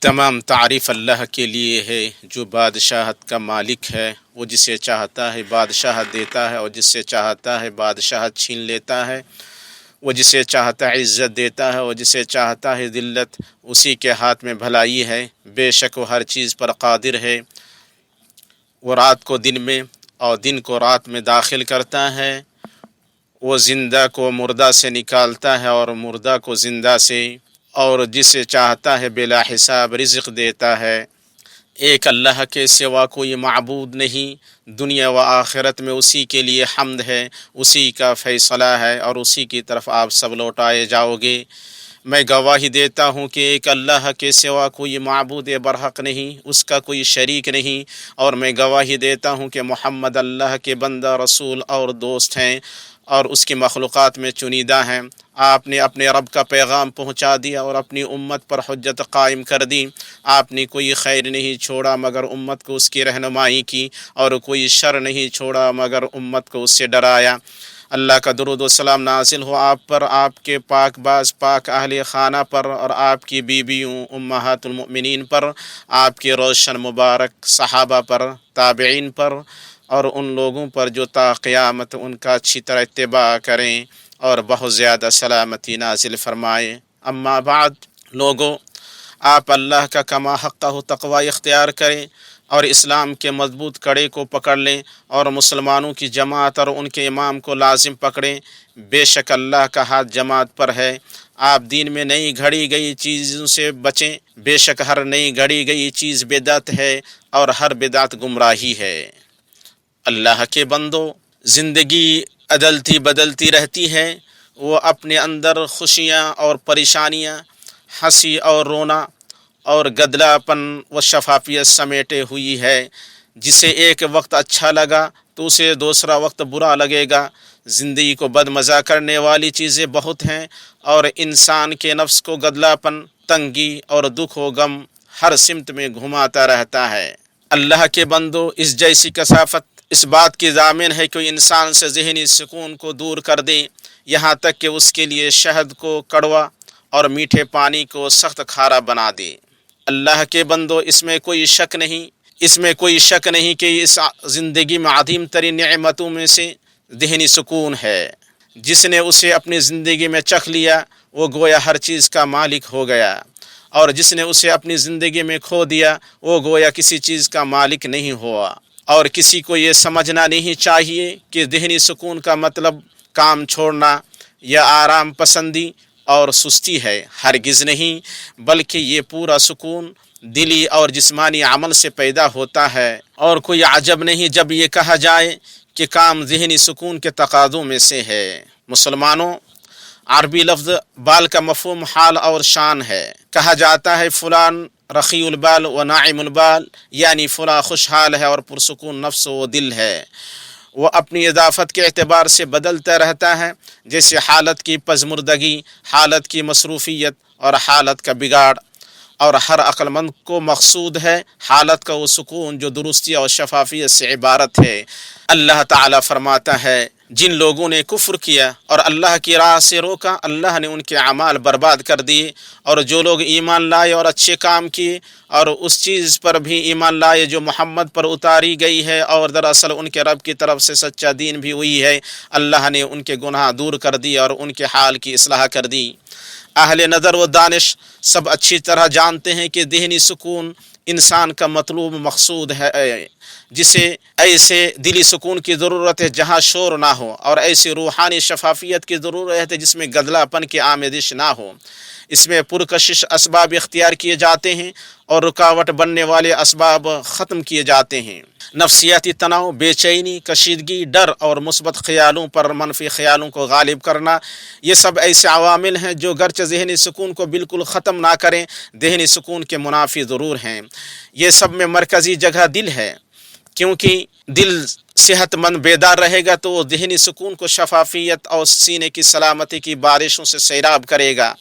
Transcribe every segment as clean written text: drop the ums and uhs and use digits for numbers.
تمام تعریف اللہ کے لیے ہے جو بادشاہت کا مالک ہے۔ وہ جسے چاہتا ہے بادشاہت دیتا ہے اور جس سے چاہتا ہے بادشاہت چھین لیتا ہے۔ وہ جسے چاہتا ہے عزت دیتا ہے اور جسے چاہتا ہے ذلت، اسی کے ہاتھ میں بھلائی ہے۔ بے شک وہ ہر چیز پر قادر ہے۔ وہ رات کو دن میں اور دن کو رات میں داخل کرتا ہے۔ وہ زندہ کو مردہ سے نکالتا ہے اور مردہ کو زندہ سے، اور جسے چاہتا ہے بلا حساب رزق دیتا ہے۔ ایک اللہ کے سوا کوئی معبود نہیں۔ دنیا و آخرت میں اسی کے لیے حمد ہے، اسی کا فیصلہ ہے اور اسی کی طرف آپ سب لوٹائے جاؤ گے۔ میں گواہی دیتا ہوں کہ ایک اللہ کے سوا کوئی معبود برحق نہیں، اس کا کوئی شریک نہیں، اور میں گواہی دیتا ہوں کہ محمد اللہ کے بندہ، رسول اور دوست ہیں اور اس کی مخلوقات میں چنیدہ ہیں۔ آپ نے اپنے رب کا پیغام پہنچا دیا اور اپنی امت پر حجت قائم کر دی۔ آپ نے کوئی خیر نہیں چھوڑا مگر امت کو اس کی رہنمائی کی، اور کوئی شر نہیں چھوڑا مگر امت کو اس سے ڈرایا۔ اللہ کا درود و سلام نازل ہو آپ پر، آپ کے پاک باز پاک اہل خانہ پر، اور آپ کی بیویوں امہات المؤمنین پر، آپ کے روشن مبارک صحابہ پر، تابعین پر، اور ان لوگوں پر جو تا قیامت ان کا اچھی طرح اتباع کریں اور بہت زیادہ سلامتی نازل فرمائے۔ اما بعد، لوگوں، آپ اللہ کا کما حقہ تقوی اختیار کریں اور اسلام کے مضبوط کڑے کو پکڑ لیں اور مسلمانوں کی جماعت اور ان کے امام کو لازم پکڑیں۔ بے شک اللہ کا ہاتھ جماعت پر ہے۔ آپ دین میں نئی گھڑی گئی چیزوں سے بچیں، بے شک ہر نئی گھڑی گئی چیز بدعت ہے اور ہر بدعت گمراہی ہے۔ اللہ کے بندو، زندگی عدلتی بدلتی رہتی ہے۔ وہ اپنے اندر خوشیاں اور پریشانیاں، ہنسی اور رونا اور گدلا پن و شفافیت سمیٹے ہوئی ہے۔ جسے ایک وقت اچھا لگا تو اسے دوسرا وقت برا لگے گا۔ زندگی کو بد مزہ کرنے والی چیزیں بہت ہیں، اور انسان کے نفس کو گدلا پن، تنگی اور دکھ و غم ہر سمت میں گھماتا رہتا ہے۔ اللہ کے بندو، اس جیسی کثافت اس بات کی ضامن ہے کہ انسان سے ذہنی سکون کو دور کر دے، یہاں تک کہ اس کے لیے شہد کو کڑوا اور میٹھے پانی کو سخت کھارا بنا دے۔ اللہ کے بندو، اس میں کوئی شک نہیں کہ اس زندگی میں عظیم ترین نعمتوں میں سے ذہنی سکون ہے۔ جس نے اسے اپنی زندگی میں چکھ لیا وہ گویا ہر چیز کا مالک ہو گیا، اور جس نے اسے اپنی زندگی میں کھو دیا وہ گویا کسی چیز کا مالک نہیں ہوا۔ اور کسی کو یہ سمجھنا نہیں چاہیے کہ ذہنی سکون کا مطلب کام چھوڑنا یا آرام پسندی اور سستی ہے، ہرگز نہیں، بلکہ یہ پورا سکون دلی اور جسمانی عمل سے پیدا ہوتا ہے۔ اور کوئی عجب نہیں جب یہ کہا جائے کہ کام ذہنی سکون کے تقاضوں میں سے ہے۔ مسلمانوں، عربی لفظ بال کا مفہوم حال اور شان ہے۔ کہا جاتا ہے فلان رخی البال و ناعم البال، یعنی فلاں خوشحال ہے اور پرسکون نفس و دل ہے۔ وہ اپنی اضافت کے اعتبار سے بدلتا رہتا ہے، جیسے حالت کی پژمردگی، حالت کی مصروفیت اور حالت کا بگاڑ، اور ہر عقل مند کو مقصود ہے حالت کا وہ سکون جو درستی اور شفافیت سے عبارت ہے۔ اللہ تعالیٰ فرماتا ہے، جن لوگوں نے کفر کیا اور اللہ کی راہ سے روکا، اللہ نے ان کے اعمال برباد کر دیے، اور جو لوگ ایمان لائے اور اچھے کام کیے اور اس چیز پر بھی ایمان لائے جو محمد پر اتاری گئی ہے اور دراصل ان کے رب کی طرف سے سچا دین بھی ہوئی ہے، اللہ نے ان کے گناہ دور کر دی اور ان کے حال کی اصلاح کر دی۔ اہل نظر و دانش سب اچھی طرح جانتے ہیں کہ ذہنی سکون انسان کا مطلوب مقصود ہے، جسے ایسے دلی سکون کی ضرورت ہے جہاں شور نہ ہو، اور ایسی روحانی شفافیت کی ضرورت ہے جس میں گدلا پن کی آمیزش نہ ہو۔ اس میں پرکشش اسباب اختیار کیے جاتے ہیں اور رکاوٹ بننے والے اسباب ختم کیے جاتے ہیں۔ نفسیاتی تناؤ، بے چینی، کشیدگی، ڈر اور مثبت خیالوں پر منفی خیالوں کو غالب کرنا، یہ سب ایسے عوامل ہیں جو گرچہ ذہنی سکون کو بالکل ختم نہ کریں، ذہنی سکون کے منافی ضرور ہیں۔ یہ سب میں مرکزی جگہ دل ہے، کیونکہ دل صحت مند بیدار رہے گا تو وہ ذہنی سکون کو شفافیت اور سینے کی سلامتی کی بارشوں سے سیراب کرے گا۔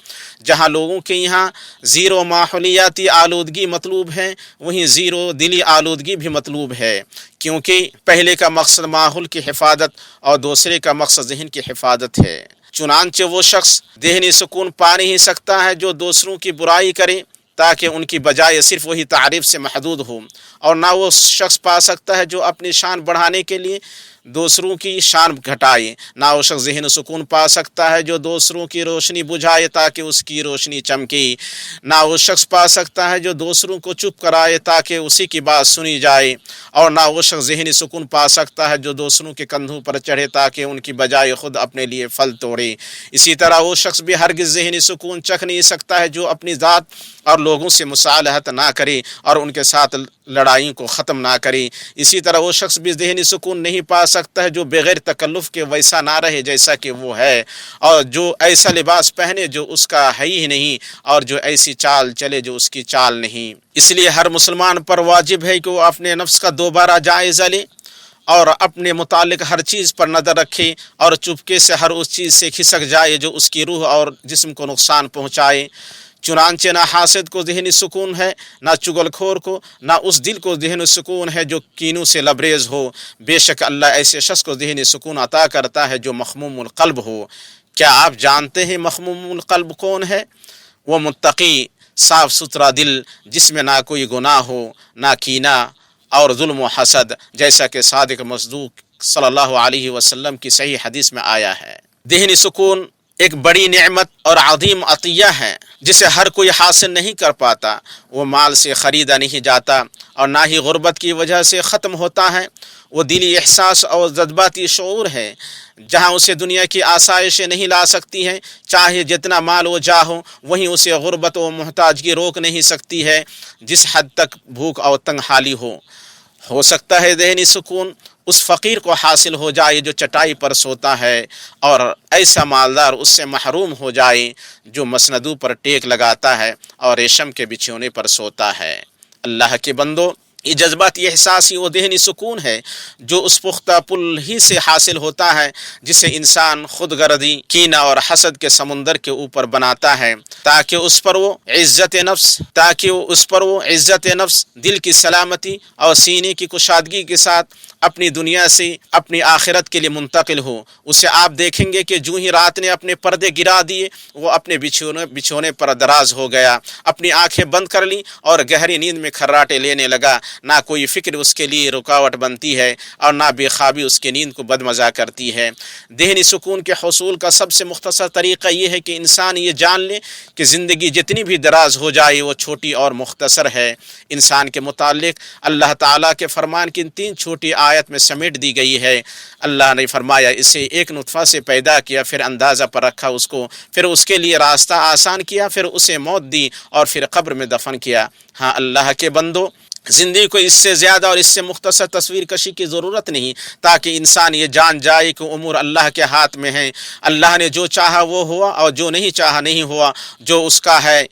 جہاں لوگوں کے یہاں زیرو ماحولیاتی آلودگی مطلوب ہے، وہیں زیرو دلی آلودگی بھی مطلوب ہے، کیونکہ پہلے کا مقصد ماحول کی حفاظت اور دوسرے کا مقصد ذہن کی حفاظت ہے۔ چنانچہ وہ شخص ذہنی سکون پا نہیں سکتا ہے جو دوسروں کی برائی کرے، تاکہ ان کی بجائے صرف وہی تعریف سے محدود ہو، اور نہ وہ شخص پا سکتا ہے جو اپنی شان بڑھانے کے لیے دوسروں کی شان گھٹائے، نہ وہ شخص ذہن سکون پا سکتا ہے جو دوسروں کی روشنی بجھائے تاکہ اس کی روشنی چمکے، نہ وہ شخص پا سکتا ہے جو دوسروں کو چپ کرائے تاکہ اسی کی بات سنی جائے، اور نہ وہ شخص ذہنی سکون پا سکتا ہے جو دوسروں کے کندھوں پر چڑھے تاکہ ان کی بجائے خود اپنے لیے پھل توڑے۔ اسی طرح وہ شخص بھی ہرگز ذہنی سکون چکھ نہیں سکتا ہے جو اپنی ذات اور لوگوں سے مصالحت نہ کرے اور ان کے ساتھ لڑائیوں کو ختم نہ کرے۔ اسی طرح وہ شخص بھی ذہنی سکون نہیں پا سکتا ہے جو بغیر تکلف کے ویسا نہ رہے جیسا کہ وہ ہے، اور جو ایسا لباس پہنے جو اس کا ہے ہی نہیں، اور جو ایسی چال چلے جو اس کی چال نہیں۔ اس لیے ہر مسلمان پر واجب ہے کہ وہ اپنے نفس کا دوبارہ جائزہ لے اور اپنے متعلق ہر چیز پر نظر رکھے اور چپکے سے ہر اس چیز سے کھسک جائے جو اس کی روح اور جسم کو نقصان پہنچائے۔ چنانچہ نہ حاسد کو ذہنی سکون ہے، نہ چغل خور کو، نہ اس دل کو ذہنی سکون ہے جو کینوں سے لبریز ہو۔ بے شک اللہ ایسے شخص کو ذہنی سکون عطا کرتا ہے جو مخموم القلب ہو۔ کیا آپ جانتے ہیں مخموم القلب کون ہے؟ وہ متقی صاف ستھرا دل جس میں نہ کوئی گناہ ہو، نہ کینہ اور ظلم و حسد، جیسا کہ صادق مصدوق صلی اللہ علیہ وسلم کی صحیح حدیث میں آیا ہے۔ ذہنی سکون ایک بڑی نعمت اور عظیم عطیہ ہے جسے ہر کوئی حاصل نہیں کر پاتا۔ وہ مال سے خریدا نہیں جاتا اور نہ ہی غربت کی وجہ سے ختم ہوتا ہے۔ وہ دلی احساس اور جذباتی شعور ہے جہاں اسے دنیا کی آسائشیں نہیں لا سکتی ہیں، چاہے جتنا مال و جاہ ہو، وہیں اسے غربت و محتاجگی روک نہیں سکتی ہے جس حد تک بھوک اور تنگ حالی ہو سکتا ہے ذہنی سکون اس فقیر کو حاصل ہو جائے جو چٹائی پر سوتا ہے، اور ایسا مالدار اس سے محروم ہو جائے جو مسندوں پر ٹیک لگاتا ہے اور ریشم کے بچھونے پر سوتا ہے۔ اللہ کے بندو، یہ جذباتی احساسی و ذہنی سکون ہے جو اس پختہ پل ہی سے حاصل ہوتا ہے جسے انسان خود غرضی، کینہ اور حسد کے سمندر کے اوپر بناتا ہے تاکہ اس پر وہ عزت نفس، دل کی سلامتی اور سینے کی کشادگی کے ساتھ اپنی دنیا سے اپنی آخرت کے لیے منتقل ہو۔ اسے آپ دیکھیں گے کہ جو ہی رات نے اپنے پردے گرا دیے وہ اپنے بچھونے پر دراز ہو گیا، اپنی آنکھیں بند کر لی اور گہری نیند میں کھراٹے لینے لگا۔ نہ کوئی فکر اس کے لیے رکاوٹ بنتی ہے اور نہ بے خوابی اس کی نیند کو بدمزہ کرتی ہے۔ ذہنی سکون کے حصول کا سب سے مختصر طریقہ یہ ہے کہ انسان یہ جان لے کہ زندگی جتنی بھی دراز ہو جائے وہ چھوٹی اور مختصر ہے۔ انسان کے متعلق اللہ تعالیٰ کے فرمان کی 3 چھوٹی آیت میں سمیٹ دی گئی ہے۔ اللہ نے فرمایا اسے ایک نطفہ سے پیدا کیا، پھر اندازہ پر رکھا اس کو، پھر اس کے لیے راستہ آسان کیا، پھر اسے موت دی اور پھر قبر میں دفن کیا۔ ہاں اللہ کے بندو، زندگی کو اس سے زیادہ اور اس سے مختصر تصویر کشی کی ضرورت نہیں تاکہ انسان یہ جان جائے کہ امور اللہ کے ہاتھ میں ہیں۔ اللہ نے جو چاہا وہ ہوا اور جو نہیں چاہا نہیں ہوا۔ جو اس کا ہے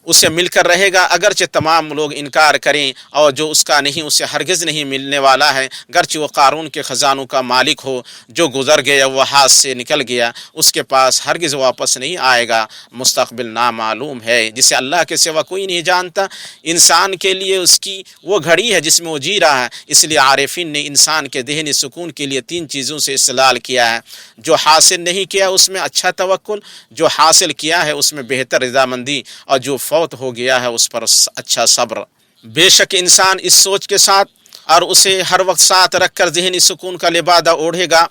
اسے مل کر رہے گا، اگرچہ تمام لوگ انکار کریں، اور جو اس کا نہیں اسے ہرگز نہیں ملنے والا ہے، گرچہ وہ قارون کے خزانوں کا مالک ہو۔ جو گزر گیا وہ ہاتھ سے نکل گیا، اس کے پاس ہرگز واپس نہیں آئے گا۔ مستقبل نامعلوم ہے جسے اللہ کے سوا کوئی نہیں جانتا۔ انسان کے لیے اس کی وہ گھڑی ہے جس میں وہ جی رہا ہے۔ اس لیے عارفین نے انسان کے ذہنی سکون کے لیے 3 چیزوں سے استدلال کیا ہے۔ جو حاصل نہیں کیا اس میں اچھا توکل، جو حاصل کیا ہے اس میں بہتر رضامندی، اور جو فوت ہو گیا ہے اس پر اچھا صبر۔ بے شک انسان اس سوچ کے ساتھ اور اسے ہر وقت ساتھ رکھ کر ذہنی سکون کا لبادہ اوڑھے گا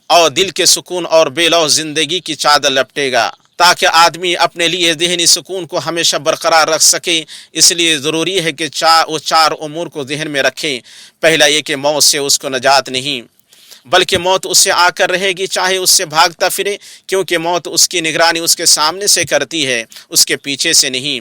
اور دل کے سکون اور بے لوث زندگی کی چادر لپٹے گا تاکہ آدمی اپنے لیے ذہنی سکون کو ہمیشہ برقرار رکھ سکے۔ اس لیے ضروری ہے کہ وہ 4 امور کو ذہن میں رکھے۔ پہلا یہ کہ موت سے اس کو نجات نہیں، بلکہ موت اس سے آ کر رہے گی چاہے اس سے بھاگتا پھرے، کیونکہ موت اس کی نگرانی اس کے سامنے سے کرتی ہے، اس کے پیچھے سے نہیں۔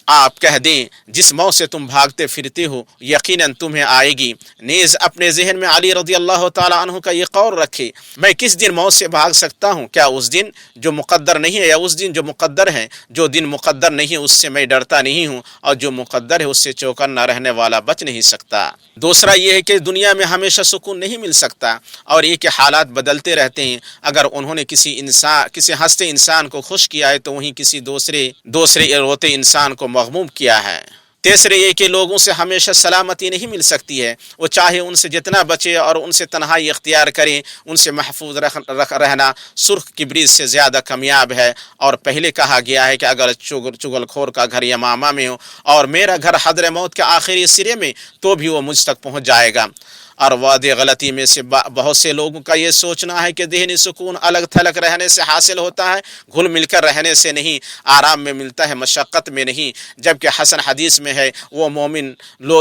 آپ کہہ دیں جس موت سے تم بھاگتے پھرتے ہو یقیناً تمہیں آئے گی۔ نیز اپنے ذہن میں علی رضی اللہ تعالیٰ عنہ کا یہ قول رکھے، میں کس دن موت سے بھاگ سکتا ہوں؟ کیا اس دن جو مقدر نہیں ہے یا اس دن جو مقدر ہے؟ جو دن مقدر نہیں ہے اس سے میں ڈرتا نہیں ہوں، اور جو مقدر ہے اس سے چوکنا رہنے والا بچ نہیں سکتا۔ دوسرا یہ ہے کہ دنیا میں ہمیشہ سکون نہیں مل سکتا، اور یہ کہ حالات بدلتے رہتے ہیں۔ اگر انہوں نے کسی ہنستے انسان کو خوش کیا ہے تو وہیں کسی دوسرے روتے انسان کو مغموم کیا ہے۔ تیسرے یہ کہ لوگوں سے ہمیشہ سلامتی نہیں مل سکتی ہے، وہ چاہے ان سے جتنا بچے اور ان سے تنہائی اختیار کریں، ان سے محفوظ رہنا سرخ کبریت سے زیادہ کامیاب ہے۔ اور پہلے کہا گیا ہے کہ اگر چغل خور کا گھر یمامہ میں ہو اور میرا گھر حضر موت کے آخری سرے میں، تو بھی وہ مجھ تک پہنچ جائے گا۔ اور وعدے غلطی میں سے بہت سے لوگوں کا یہ سوچنا ہے کہ ذہنی سکون الگ تھلگ رہنے سے حاصل ہوتا ہے، گھل مل کر رہنے سے نہیں، آرام میں ملتا ہے، مشقت میں نہیں، جبکہ حسن حدیث میں ہے وہ مومن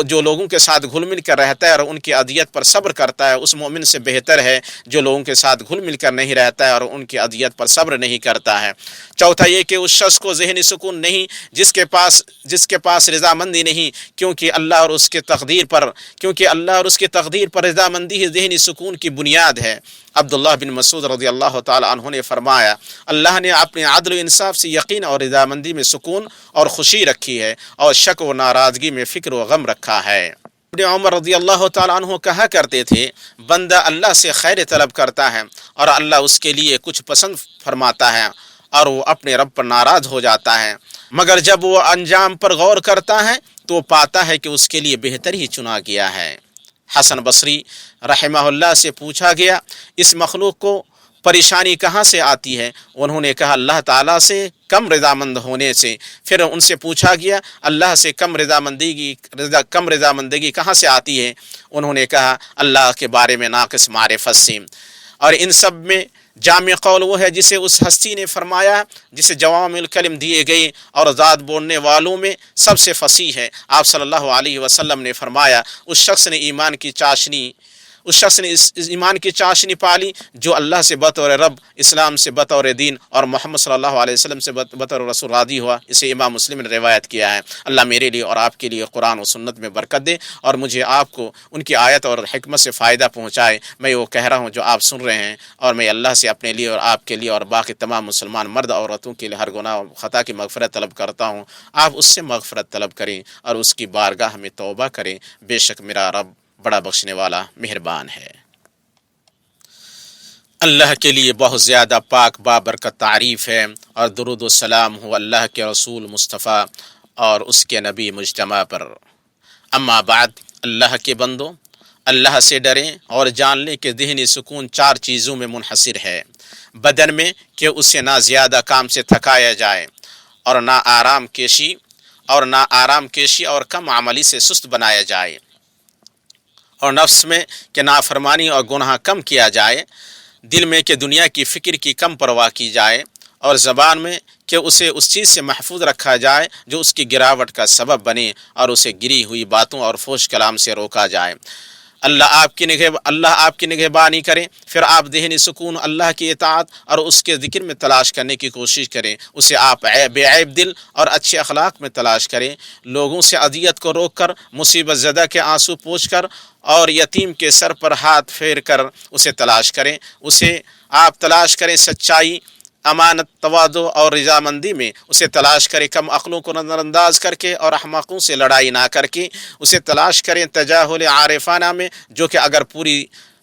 جو لوگوں کے ساتھ گھل مل کر رہتا ہے اور ان کی اذیت پر صبر کرتا ہے، اس مومن سے بہتر ہے جو لوگوں کے ساتھ گھل مل کر نہیں رہتا ہے اور ان کی اذیت پر صبر نہیں کرتا ہے۔ چوتھا یہ کہ اس شخص کو ذہنی سکون نہیں جس کے پاس رضامندی نہیں، کیونکہ اللہ اور اس کی تقدیر پر رضامندی ہی ذہنی سکون کی بنیاد ہے۔ عبداللہ بن مسعود رضی اللہ تعالی عنہ نے فرمایا، اللہ نے اپنے عدل و انصاف سے یقین اور رضامندی میں سکون اور خوشی رکھی ہے، اور شک و ناراضگی میں فکر و غم رکھا ہے۔ ابن عمر رضی اللہ تعالی عنہ کہا کرتے تھے، بندہ اللہ سے خیر طلب کرتا ہے اور اللہ اس کے لیے کچھ پسند فرماتا ہے اور وہ اپنے رب پر ناراض ہو جاتا ہے، مگر جب وہ انجام پر غور کرتا ہے تو پاتا ہے کہ اس کے لیے بہتر ہی چنا گیا ہے۔ حسن بصری رحمہ اللہ سے پوچھا گیا، اس مخلوق کو پریشانی کہاں سے آتی ہے؟ انہوں نے کہا، اللہ تعالیٰ سے کم رضامند ہونے سے۔ پھر ان سے پوچھا گیا، اللہ سے کم رضامندگی کہاں سے آتی ہے؟ انہوں نے کہا، اللہ کے بارے میں ناقص معرفت سے۔ اور ان سب میں جامع قول وہ ہے جسے اس ہستی نے فرمایا جسے جوامع الکلم دیے گئے اور ذات بولنے والوں میں سب سے فصیح ہے۔ آپ صلی اللہ علیہ وسلم نے فرمایا، اس شخص نے ایمان کی چاشنی پالی جو اللہ سے بطور رب، اسلام سے بطور دین اور محمد صلی اللہ علیہ وسلم سے بطور رسول راضی ہوا۔ اسے امام مسلم نے روایت کیا ہے۔ اللہ میرے لیے اور آپ کے لیے قرآن و سنت میں برکت دے اور مجھے آپ کو ان کی آیت اور حکمت سے فائدہ پہنچائے۔ میں وہ کہہ رہا ہوں جو آپ سن رہے ہیں، اور میں اللہ سے اپنے لیے اور آپ کے لیے اور باقی تمام مسلمان مرد عورتوں کے لیے ہر گناہ و خطا کی مغفرت طلب کرتا ہوں۔ آپ اس سے مغفرت طلب کریں اور اس کی بارگاہ میں توبہ کریں، بے شک میرا رب بڑا بخشنے والا مہربان ہے۔ اللہ کے لیے بہت زیادہ پاک بابرکت تعریف ہے، اور درود و سلام ہو اللہ کے رسول مصطفیٰ اور اس کے نبی مجتمع پر۔ اما بعد، اللہ کے بندو، اللہ سے ڈریں اور جان لیں کہ ذہنی سکون 4 چیزوں میں منحصر ہے۔ بدن میں کہ اسے نہ زیادہ کام سے تھکایا جائے اور نہ آرام کیشی اور کم عملی سے سست بنایا جائے، اور نفس میں کہ نافرمانی اور گناہ کم کیا جائے، دل میں کہ دنیا کی فکر کی کم پرواہ کی جائے، اور زبان میں کہ اسے اس چیز سے محفوظ رکھا جائے جو اس کی گراوٹ کا سبب بنے، اور اسے گری ہوئی باتوں اور فحش کلام سے روکا جائے۔ اللہ آپ کی نگہبانی کریں، پھر آپ ذہنی سکون اللہ کی اطاعت اور اس کے ذکر میں تلاش کرنے کی کوشش کریں۔ اسے آپ بے عیب دل اور اچھے اخلاق میں تلاش کریں، لوگوں سے اذیت کو روک کر، مصیبت زدہ کے آنسو پوچھ کر اور یتیم کے سر پر ہاتھ پھیر کر اسے تلاش کریں۔ اسے آپ تلاش کریں سچائی، امانت، تواضع اور رضامندی میں، اسے تلاش کریں کم عقلوں کو نظر انداز کر کے اور احمقوں سے لڑائی نہ کر کے، اسے تلاش کریں تجاہل عارفانہ میں، جو کہ اگر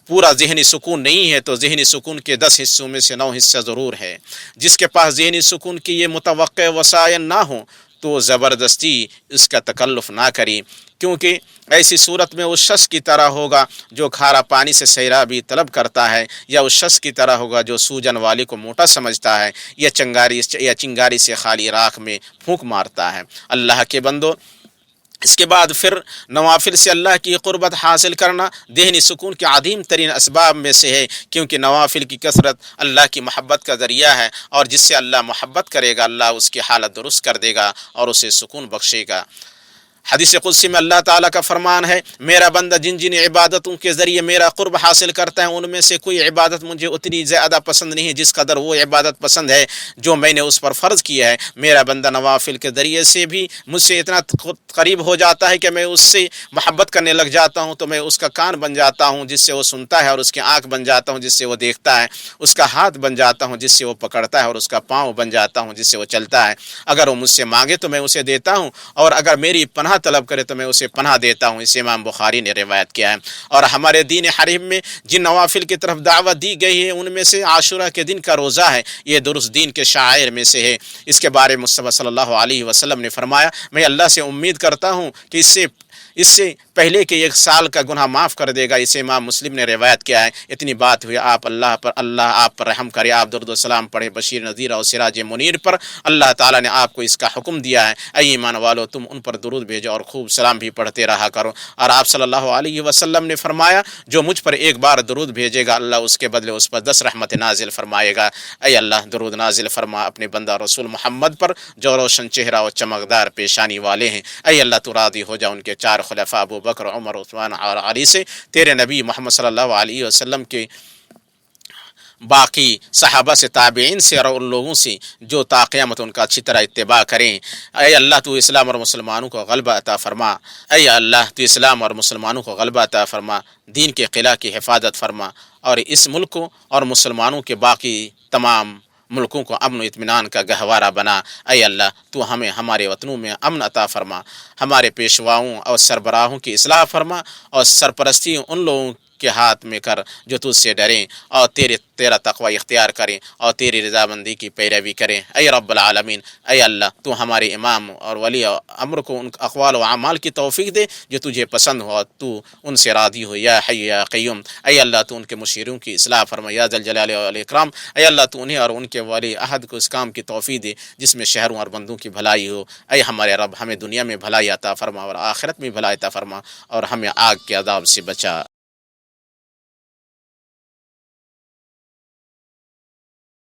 پورا ذہنی سکون نہیں ہے تو ذہنی سکون کے 10 حصوں میں سے 9 حصہ ضرور ہے۔ جس کے پاس ذہنی سکون کی یہ متوقع وسائل نہ ہوں تو زبردستی اس کا تکلف نہ کریں، کیونکہ ایسی صورت میں اس شخص کی طرح ہوگا جو کھارا پانی سے سیرابی طلب کرتا ہے، یا اس شخص کی طرح ہوگا جو سوجن والی کو موٹا سمجھتا ہے، یا چنگاری سے خالی راکھ میں پھونک مارتا ہے۔ اللہ کے بندو، اس کے بعد پھر نوافل سے اللہ کی قربت حاصل کرنا ذہنی سکون کے عظیم ترین اسباب میں سے ہے، کیونکہ نوافل کی کثرت اللہ کی محبت کا ذریعہ ہے، اور جس سے اللہ محبت کرے گا اللہ اس کی حالت درست کر دے گا اور اسے سکون بخشے گا۔ حدیث قدسی میں اللہ تعالیٰ کا فرمان ہے، میرا بندہ جن عبادتوں کے ذریعے میرا قرب حاصل کرتا ہے، ان میں سے کوئی عبادت مجھے اتنی زیادہ پسند نہیں ہے جس قدر وہ عبادت پسند ہے جو میں نے اس پر فرض کیا ہے۔ میرا بندہ نوافل کے ذریعے سے بھی مجھ سے اتنا قریب ہو جاتا ہے کہ میں اس سے محبت کرنے لگ جاتا ہوں، تو میں اس کا کان بن جاتا ہوں جس سے وہ سنتا ہے، اور اس کی آنکھ بن جاتا ہوں جس سے وہ دیکھتا ہے، اس کا ہاتھ بن جاتا ہوں جس سے وہ پکڑتا ہے، اور اس کا پاؤں بن جاتا ہوں جس سے وہ چلتا ہے۔ اگر وہ مجھ سے مانگے تو میں اسے دیتا ہوں، اور اگر میری پناہ پناہ طلب کرے تو میں اسے پناہ دیتا ہوں، اسے امام بخاری نے روایت کیا ہے۔ اور ہمارے دین حنیف میں جن نوافل کی طرف دعوت دی گئی ہے ان میں سے عاشورہ کے دن کا روزہ ہے، یہ درست دین کے شعائر میں سے ہے۔ اس کے بارے میں مصطفیٰ صلی اللہ علیہ وسلم نے فرمایا، میں اللہ سے امید کرتا ہوں کہ اس سے پہلے کہ 1 سال کا گناہ معاف کر دے گا۔ اسے امام مسلم نے روایت کیا ہے۔ اتنی بات ہوئی، اللہ آپ پر رحم کرے، آپ درود و سلام پڑھے بشیر نذیر اور سراج منیر پر۔ اللہ تعالیٰ نے آپ کو اس کا حکم دیا ہے، اے ایمان والو تم ان پر درود بھیجو اور خوب سلام بھی پڑھتے رہا کرو۔ اور آپ صلی اللہ علیہ وسلم نے فرمایا، جو مجھ پر 1 بار درود بھیجے گا اللہ اس کے بدلے اس پر 10 رحمت نازل فرمائے گا۔ اے اللہ درود نازل فرما اپنے بندہ رسول محمد پر جو روشن چہرہ اور چمکدار پیشانی والے ہیں۔ اے اللہ تو راضی ہو جا ان کے 4 خلفاء ابو بکر، عمر، عثمان اور علی سے، تیرے نبی محمد صلی اللہ علیہ وسلم کے باقی صحابہ سے، تابعین سے اور ان لوگوں سے جو تا قیامت ان کا اچھی طرح اتباع کریں۔ اے اللہ تو اسلام اور مسلمانوں کو غلبہ عطا فرما، اے اللہ تو اسلام اور مسلمانوں کو غلبہ عطا فرما، دین کے قلعہ کی حفاظت فرما، اور اس ملک کو اور مسلمانوں کے باقی تمام ملکوں کو امن و اطمینان کا گہوارہ بنا۔ اے اللہ تو ہمیں ہمارے وطنوں میں امن عطا فرما، ہمارے پیشواؤں اور سربراہوں کی اصلاح فرما، اور سرپرستی ان لوگوں کے ہاتھ میں کر جو تجھ سے ڈریں اور تیرا تقوی اختیار کریں اور تیری رضامندی کی پیروی کریں۔ اے رب العالمین، اے اللہ تو ہمارے امام اور ولی امر کو ان اقوال و اعمال کی توفیق دے جو تجھے پسند ہو اور تو ان سے راضی ہو، یا حی یا قیوم۔ اے اللہ تو ان کے مشیروں کی اصلاح فرما، یا ذا الجلال والاکرام۔ اے اللہ تو انہیں اور ان کے ولی عہد کو اس کام کی توفیق دے جس میں شہروں اور بندوں کی بھلائی ہو۔ اے ہمارے رب ہمیں دنیا میں بھلائی عطا فرما اور آخرت میں بھلائی عطا فرما، اور ہمیں آگ کے عذاب سے بچا۔